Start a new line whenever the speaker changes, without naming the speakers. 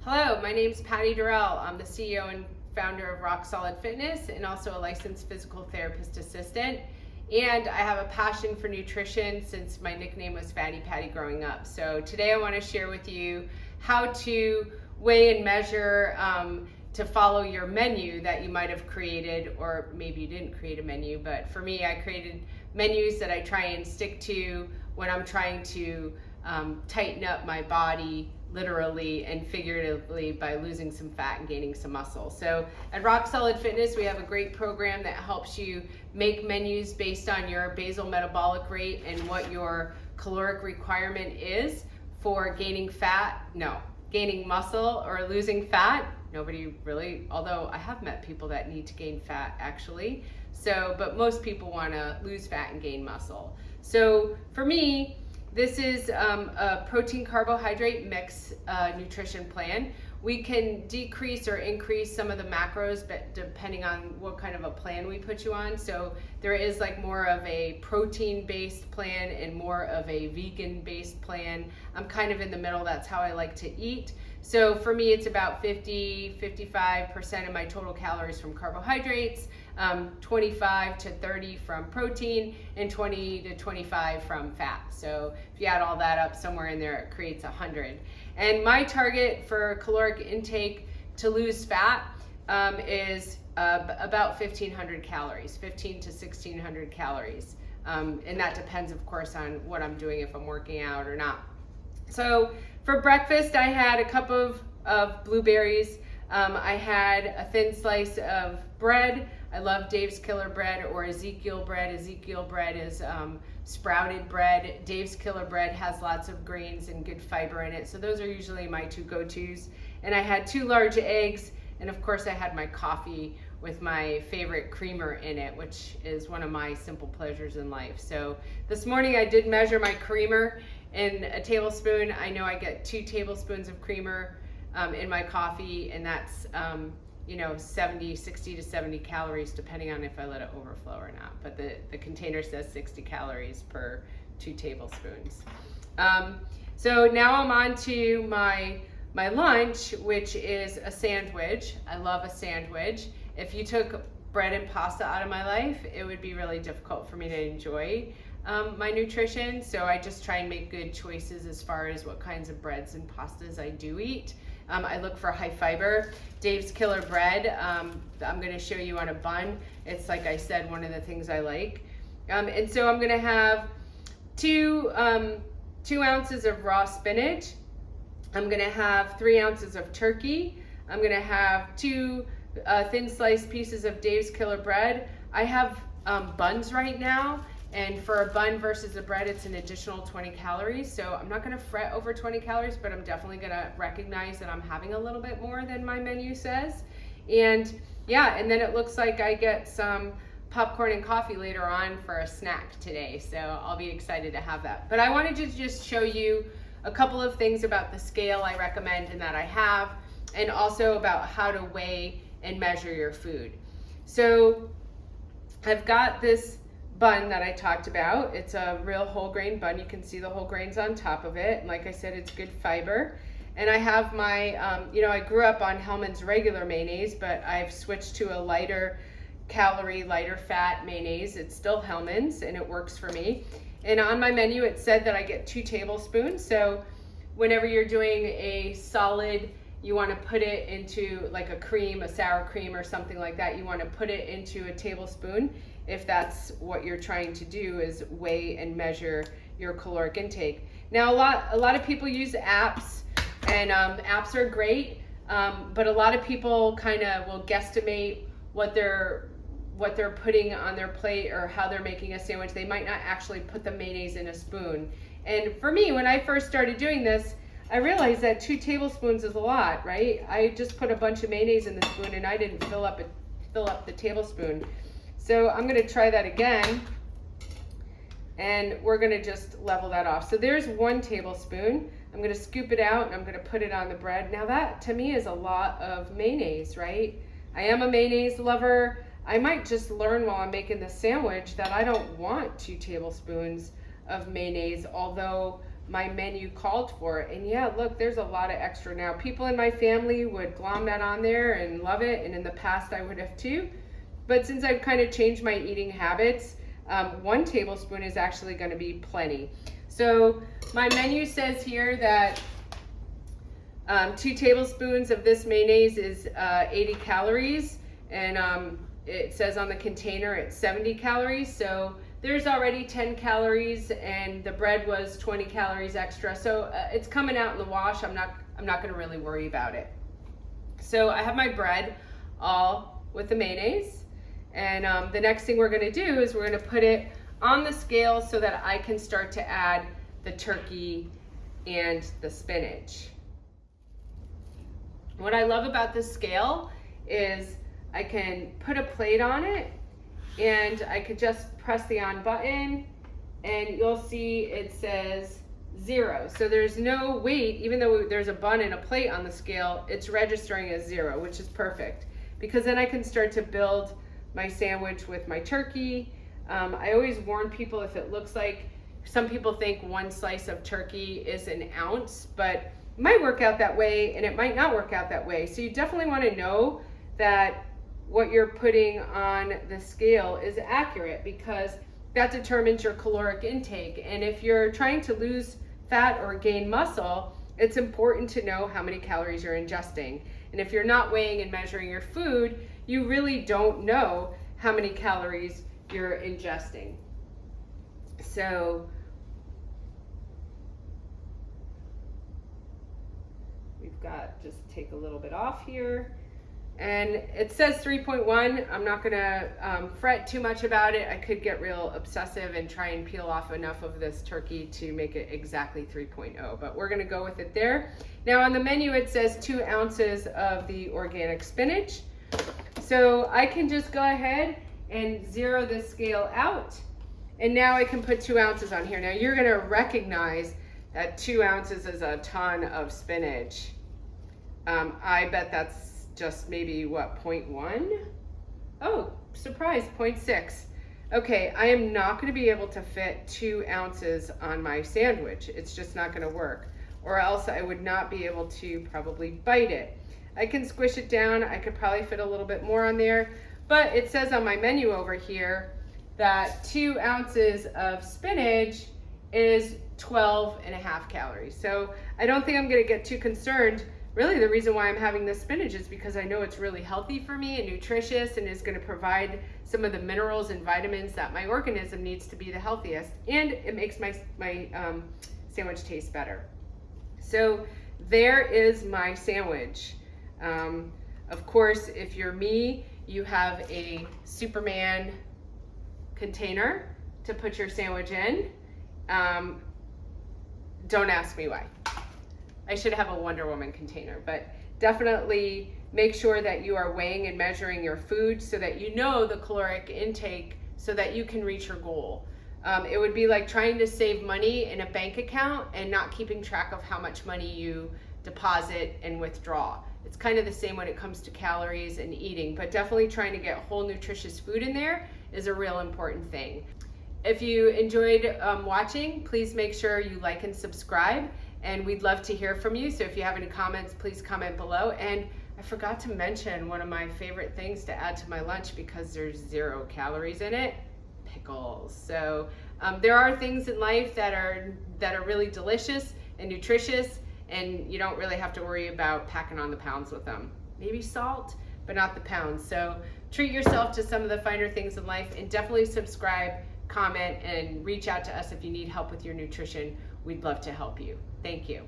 Hello, my name's Patty Durell. I'm the CEO and founder of Rock Solid Fitness and also a licensed physical therapist assistant. And I have a passion for nutrition since my nickname was Fatty Patty growing up. So today I want to share with you how to weigh and measure to follow your menu that you might have created, or maybe you didn't create a menu, but for me, I created menus that I try and stick to when I'm trying to tighten up my body literally and figuratively by losing some fat and gaining some muscle. So at Rock Solid Fitness, we have a great program that helps you make menus based on your basal metabolic rate and what your caloric requirement is for gaining muscle or losing fat. Nobody really, although I have met people that need to gain fat actually. So, but most people want to lose fat and gain muscle. So for me, this is a protein carbohydrate mix nutrition plan. We can decrease or increase some of the macros, but depending on what kind of a plan we put you on. So there is like more of a protein based plan and more of a vegan based plan. I'm kind of in the middle. That's how I like to eat. So for me, it's about 55% of my total calories from carbohydrates, 25 to 30 from protein, and 20 to 25 from fat. So if you add all that up, somewhere in there, it creates 100. And my target for caloric intake to lose fat is about 1,500 calories, 1,500 to 1,600 calories. And that depends, of course, on what I'm doing, if I'm working out or not. So for breakfast, I had a cup of blueberries. I had a thin slice of bread. I love Dave's Killer Bread or Ezekiel bread. Ezekiel bread is sprouted bread. Dave's Killer Bread has lots of grains and good fiber in it. So those are usually my two go-tos. And I had 2 large eggs. And of course I had my coffee with my favorite creamer in it, which is one of my simple pleasures in life. So this morning I did measure my creamer in a tablespoon. I know I get 2 tablespoons of creamer in my coffee, and that's 60 to 70 calories depending on if I let it overflow or not. But the container says 60 calories per 2 tablespoons. So now I'm on to my lunch, which is a sandwich. I love a sandwich. If you took bread and pasta out of my life, it would be really difficult for me to enjoy my nutrition. So I just try and make good choices as far as what kinds of breads and pastas I do eat. I look for high fiber. Dave's Killer Bread, I'm going to show you on a bun. It's, like I said, one of the things I like. And so I'm going to have 2 ounces of raw spinach. I'm going to have 3 ounces of turkey. I'm going to have 2 thin sliced pieces of Dave's Killer Bread. I have buns right now. And for a bun versus a bread, it's an additional 20 calories. So I'm not gonna fret over 20 calories, but I'm definitely gonna recognize that I'm having a little bit more than my menu says. And yeah, and then it looks like I get some popcorn and coffee later on for a snack today. So I'll be excited to have that. But I wanted to just show you a couple of things about the scale I recommend and that I have, and also about how to weigh and measure your food. So I've got this bun that I talked about. It's a real whole grain bun. You can see the whole grains on top of it. And like I said, it's good fiber. And I have my, I grew up on Hellmann's regular mayonnaise, but I've switched to a lighter calorie, lighter fat mayonnaise. It's still Hellmann's and it works for me. And on my menu, it said that I get 2 tablespoons. So whenever you're doing a solid, you want to put it into like a cream, a sour cream or something like that. You want to put it into a tablespoon if that's what you're trying to do, is weigh and measure your caloric intake. Now a lot of people use apps, and apps are great, but a lot of people kind of will guesstimate what they're putting on their plate or how they're making a sandwich. They might not actually put the mayonnaise in a spoon. And for me, when I first started doing this, I realized that 2 tablespoons is a lot, right? I just put a bunch of mayonnaise in the spoon and I didn't fill up the tablespoon. So I'm going to try that again, and we're going to just level that off. So there's 1 tablespoon. I'm going to scoop it out and I'm going to put it on the bread. Now that to me is a lot of mayonnaise, right? I am a mayonnaise lover. I might just learn while I'm making the sandwich that I don't want 2 tablespoons of mayonnaise, although my menu called for. And yeah, look, there's a lot of extra now. People in my family would glom that on there and love it, and in the past I would have too. But since I've kind of changed my eating habits, 1 tablespoon is actually going to be plenty. So my menu says here that 2 tablespoons of this mayonnaise is 80 calories, and it says on the container it's 70 calories. So there's already 10 calories, and the bread was 20 calories extra. So it's coming out in the wash. I'm not going to really worry about it. So I have my bread all with the mayonnaise, and the next thing we're going to do is we're going to put it on the scale so that I can start to add the turkey and the spinach. What I love about this scale is I can put a plate on it, and I could just press the on button, and you'll see it says 0. So there's no weight, even though there's a bun and a plate on the scale, it's registering as 0, which is perfect, because then I can start to build my sandwich with my turkey. I always warn people, if it looks like, some people think 1 slice of turkey is an ounce, but it might work out that way and it might not work out that way. So you definitely want to know that what you're putting on the scale is accurate, because that determines your caloric intake. And if you're trying to lose fat or gain muscle, it's important to know how many calories you're ingesting. And if you're not weighing and measuring your food, you really don't know how many calories you're ingesting. So we've got, just take a little bit off here. And it says 3.1. I'm not gonna fret too much about it. I could get real obsessive and try and peel off enough of this turkey to make it exactly 3.0, but we're gonna go with it there. Now on the menu it says 2 ounces of the organic spinach. So I can just go ahead and zero this scale out, and now I can put 2 ounces on here. Now you're gonna recognize that 2 ounces is a ton of spinach. I bet that's just maybe what, 0.1? Oh, surprise, 0.6. Okay, I am not going to be able to fit 2 ounces on my sandwich. It's just not going to work, or else I would not be able to probably bite it. I can squish it down. I could probably fit a little bit more on there, but it says on my menu over here that 2 ounces of spinach is 12.5 calories. So I don't think I'm going to get too concerned. Really, the reason why I'm having this spinach is because I know it's really healthy for me and nutritious, and is going to provide some of the minerals and vitamins that my organism needs to be the healthiest, and it makes my sandwich taste better. So there is my sandwich. Of course, if you're me, you have a Superman container to put your sandwich in. Don't ask me why. I should have a Wonder Woman container, but definitely make sure that you are weighing and measuring your food so that you know the caloric intake so that you can reach your goal. It would be like trying to save money in a bank account and not keeping track of how much money you deposit and withdraw. It's kind of the same when it comes to calories and eating, but definitely trying to get whole nutritious food in there is a real important thing. If you enjoyed watching, please make sure you like and subscribe. And we'd love to hear from you. So if you have any comments, please comment below. And I forgot to mention one of my favorite things to add to my lunch, because there's 0 calories in it, pickles. So there are things in life that are really delicious and nutritious, and you don't really have to worry about packing on the pounds with them. Maybe salt, but not the pounds. So treat yourself to some of the finer things in life, and definitely subscribe, comment, and reach out to us if you need help with your nutrition. We'd love to help you. Thank you.